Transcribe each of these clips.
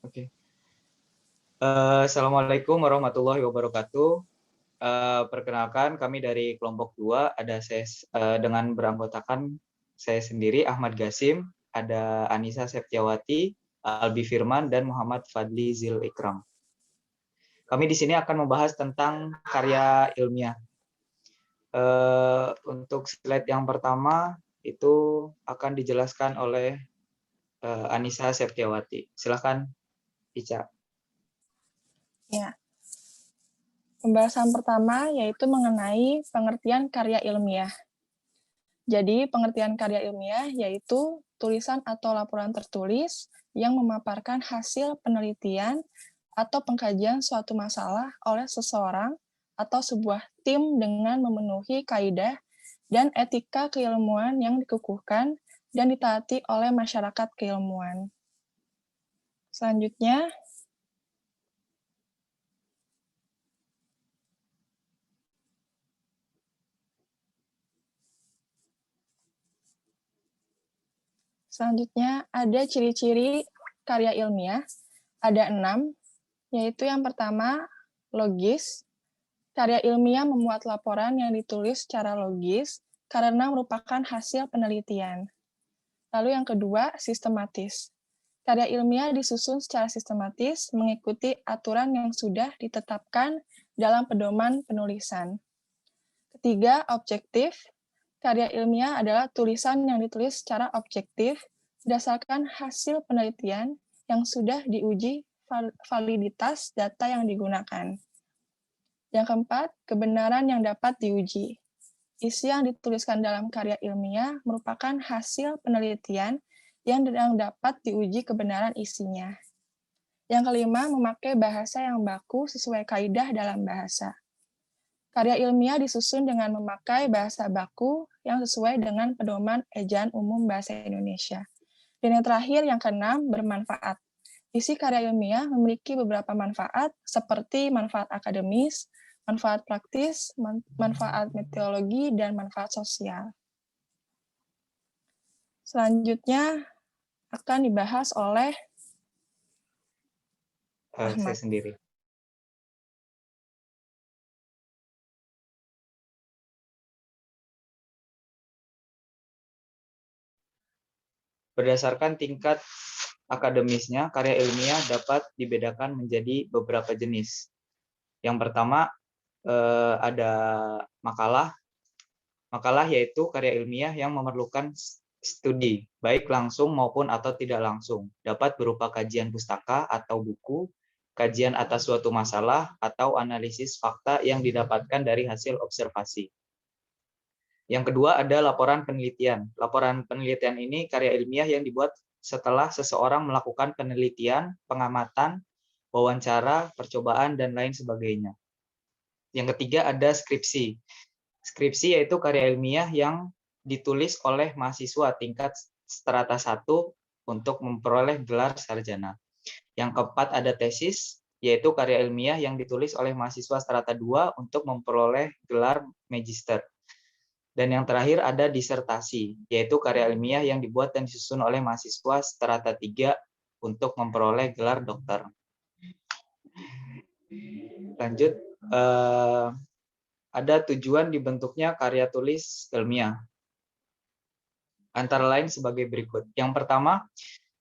Oke. Assalamualaikum warahmatullahi wabarakatuh. Perkenalkan, kami dari kelompok 2 ada dengan beranggotakan saya sendiri Ahmad Gasim, ada Anissa Septiawati, Albi Firman, dan Muhammad Fadli Zil Ikram. Kami di sini akan membahas tentang karya ilmiah. Untuk slide yang pertama itu akan dijelaskan oleh Anissa Septiawati. Silakan, Ica. Ya. Pembahasan pertama yaitu mengenai pengertian karya ilmiah. Jadi, pengertian karya ilmiah yaitu tulisan atau laporan tertulis yang memaparkan hasil penelitian atau pengkajian suatu masalah oleh seseorang atau sebuah tim dengan memenuhi kaidah dan etika keilmuan yang dikukuhkan dan ditaati oleh masyarakat keilmuan. Selanjutnya, ada ciri-ciri karya ilmiah, ada 6, yaitu yang pertama, logis. Karya ilmiah memuat laporan yang ditulis secara logis karena merupakan hasil penelitian. Lalu yang kedua, sistematis. Karya ilmiah disusun secara sistematis mengikuti aturan yang sudah ditetapkan dalam pedoman penulisan. Ketiga, objektif. Karya ilmiah adalah tulisan yang ditulis secara objektif berdasarkan hasil penelitian yang sudah diuji validitas data yang digunakan. Yang keempat, kebenaran yang dapat diuji. Isi yang dituliskan dalam karya ilmiah merupakan hasil penelitian yang dapat diuji kebenaran isinya. Yang kelima, memakai bahasa yang baku sesuai kaidah dalam bahasa. Karya ilmiah disusun dengan memakai bahasa baku yang sesuai dengan pedoman ejaan umum bahasa Indonesia. Dan yang terakhir, yang keenam, bermanfaat. Isi karya ilmiah memiliki beberapa manfaat, seperti manfaat akademis, manfaat praktis, manfaat metodologi, dan manfaat sosial. Selanjutnya akan dibahas oleh Saya sendiri. Berdasarkan tingkat akademisnya, karya ilmiah dapat dibedakan menjadi beberapa jenis. Yang pertama, ada makalah. Makalah yaitu karya ilmiah yang memerlukan studi, baik langsung maupun atau tidak langsung. Dapat berupa kajian pustaka atau buku, kajian atas suatu masalah, atau analisis fakta yang didapatkan dari hasil observasi. Yang kedua ada laporan penelitian. Laporan penelitian ini karya ilmiah yang dibuat setelah seseorang melakukan penelitian, pengamatan, wawancara, percobaan, dan lain sebagainya. Yang ketiga ada skripsi. Skripsi yaitu karya ilmiah yang ditulis oleh mahasiswa tingkat strata 1 untuk memperoleh gelar sarjana. Yang keempat ada tesis, yaitu karya ilmiah yang ditulis oleh mahasiswa strata 2 untuk memperoleh gelar magister. Dan yang terakhir ada disertasi, yaitu karya ilmiah yang dibuat dan disusun oleh mahasiswa strata 3 untuk memperoleh gelar dokter. Lanjut, ada tujuan dibentuknya karya tulis ilmiah. Antara lain sebagai berikut. Yang pertama,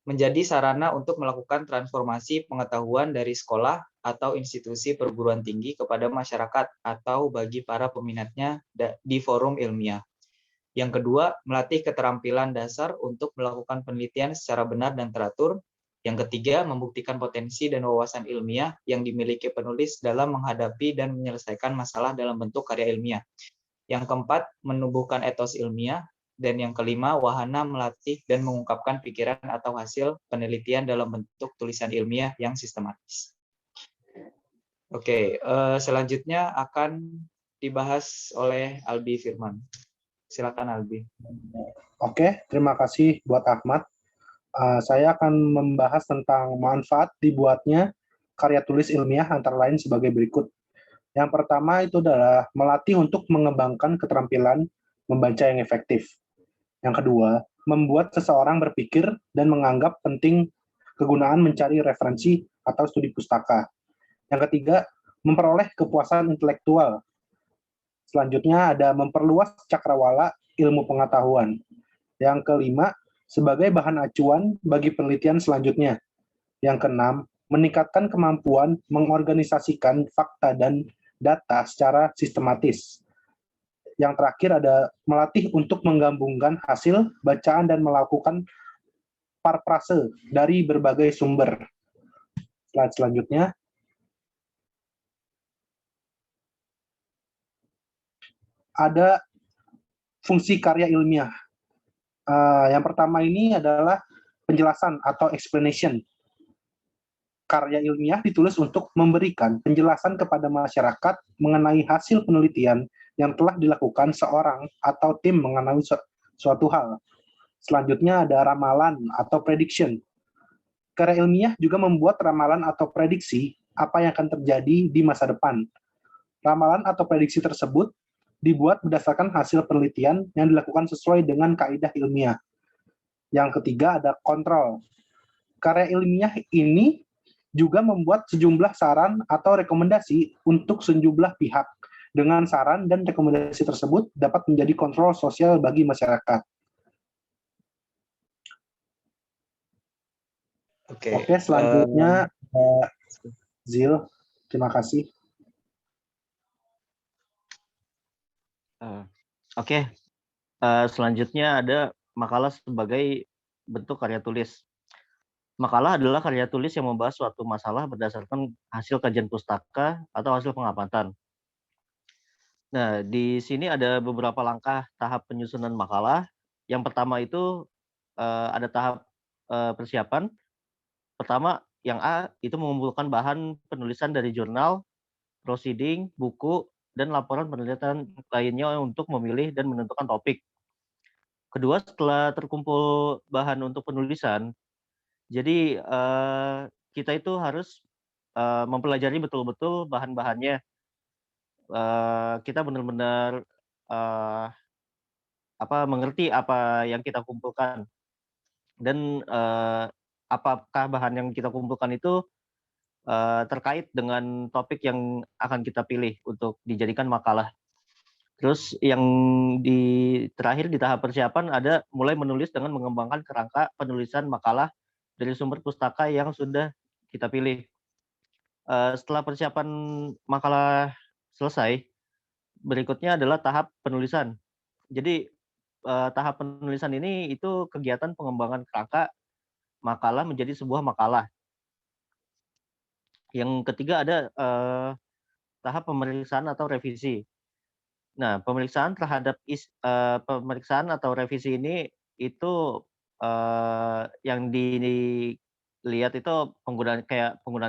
menjadi sarana untuk melakukan transformasi pengetahuan dari sekolah atau institusi perguruan tinggi kepada masyarakat atau bagi para peminatnya di forum ilmiah. Yang kedua, melatih keterampilan dasar untuk melakukan penelitian secara benar dan teratur. Yang ketiga, membuktikan potensi dan wawasan ilmiah yang dimiliki penulis dalam menghadapi dan menyelesaikan masalah dalam bentuk karya ilmiah. Yang keempat, menumbuhkan etos ilmiah. Dan yang kelima, wahana melatih dan mengungkapkan pikiran atau hasil penelitian dalam bentuk tulisan ilmiah yang sistematis. Oke, selanjutnya akan dibahas oleh Albi Firman. Silakan Albi. Oke, terima kasih buat Ahmad. Saya akan membahas tentang manfaat dibuatnya karya tulis ilmiah antara lain sebagai berikut. Yang pertama itu adalah melatih untuk mengembangkan keterampilan membaca yang efektif. Yang kedua, membuat seseorang berpikir dan menganggap penting kegunaan mencari referensi atau studi pustaka. Yang ketiga, memperoleh kepuasan intelektual. Selanjutnya ada memperluas cakrawala ilmu pengetahuan. Yang kelima, sebagai bahan acuan bagi penelitian selanjutnya. Yang keenam, meningkatkan kemampuan mengorganisasikan fakta dan data secara sistematis. Yang terakhir ada melatih untuk menggabungkan hasil bacaan dan melakukan parfrase dari berbagai sumber. Slide selanjutnya. Ada fungsi karya ilmiah. Yang pertama ini adalah penjelasan atau explanation. Karya ilmiah ditulis untuk memberikan penjelasan kepada masyarakat mengenai hasil penelitian yang telah dilakukan seorang atau tim mengenai suatu hal. Selanjutnya ada ramalan atau prediction. Karya ilmiah juga membuat ramalan atau prediksi apa yang akan terjadi di masa depan. Ramalan atau prediksi tersebut dibuat berdasarkan hasil penelitian yang dilakukan sesuai dengan kaidah ilmiah. Yang ketiga ada kontrol. Karya ilmiah ini juga membuat sejumlah saran atau rekomendasi untuk sejumlah pihak. Dengan saran dan rekomendasi tersebut dapat menjadi kontrol sosial bagi masyarakat. Oke, selanjutnya Zil, terima kasih. Oke, selanjutnya ada makalah sebagai bentuk karya tulis. Makalah adalah karya tulis yang membahas suatu masalah berdasarkan hasil kajian pustaka atau hasil pengamatan. Nah, di sini ada beberapa langkah tahap penyusunan makalah. Yang pertama itu ada tahap persiapan. Pertama, yang A itu mengumpulkan bahan penulisan dari jurnal, proceeding, buku, dan laporan penelitian lainnya untuk memilih dan menentukan topik. Kedua, setelah terkumpul bahan untuk penulisan, jadi kita itu harus mempelajari betul-betul bahan-bahannya. Kita benar-benar mengerti apa yang kita kumpulkan dan apakah bahan yang kita kumpulkan itu terkait dengan topik yang akan kita pilih untuk dijadikan makalah. Terus yang terakhir di tahap persiapan ada mulai menulis dengan mengembangkan kerangka penulisan makalah dari sumber pustaka yang sudah kita pilih. Setelah persiapan makalah selesai, berikutnya adalah tahap penulisan. Jadi tahap penulisan ini itu kegiatan pengembangan kerangka makalah menjadi sebuah makalah. Yang ketiga ada tahap pemeriksaan atau revisi. Nah, pemeriksaan atau revisi ini itu yang dilihat itu penggunaan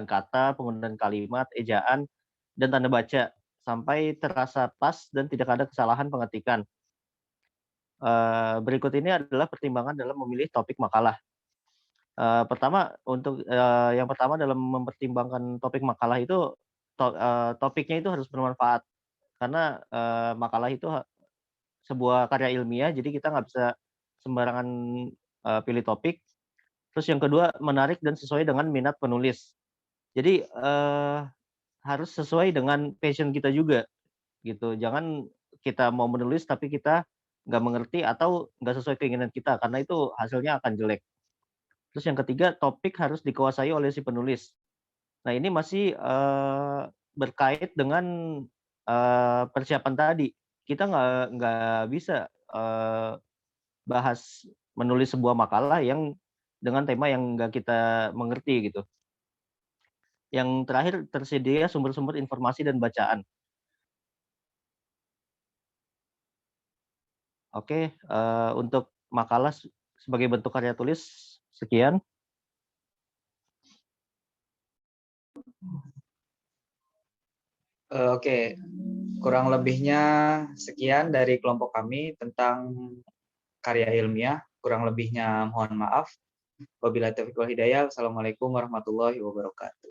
kata, penggunaan kalimat, ejaan, dan tanda baca sampai terasa pas dan tidak ada kesalahan pengetikan. Berikut ini adalah pertimbangan dalam memilih topik makalah. Yang pertama dalam mempertimbangkan topik makalah itu topiknya itu harus bermanfaat karena makalah itu sebuah karya ilmiah, jadi kita nggak bisa sembarangan pilih topik. Terus yang kedua, menarik dan sesuai dengan minat penulis. Jadi harus sesuai dengan passion kita juga, gitu. Jangan kita mau menulis tapi kita nggak mengerti atau nggak sesuai keinginan kita, karena itu hasilnya akan jelek. Terus yang ketiga, topik harus dikuasai oleh si penulis. Nah, ini masih berkait dengan persiapan tadi. Kita nggak bisa bahas menulis sebuah makalah yang dengan tema yang nggak kita mengerti gitu. Yang terakhir, tersedia sumber-sumber informasi dan bacaan. Oke, untuk makalah sebagai bentuk karya tulis, sekian. Oke, kurang lebihnya sekian dari kelompok kami tentang karya ilmiah. Kurang lebihnya mohon maaf. Wabillahi taufiq wal hidayah. Wassalamualaikum warahmatullahi wabarakatuh.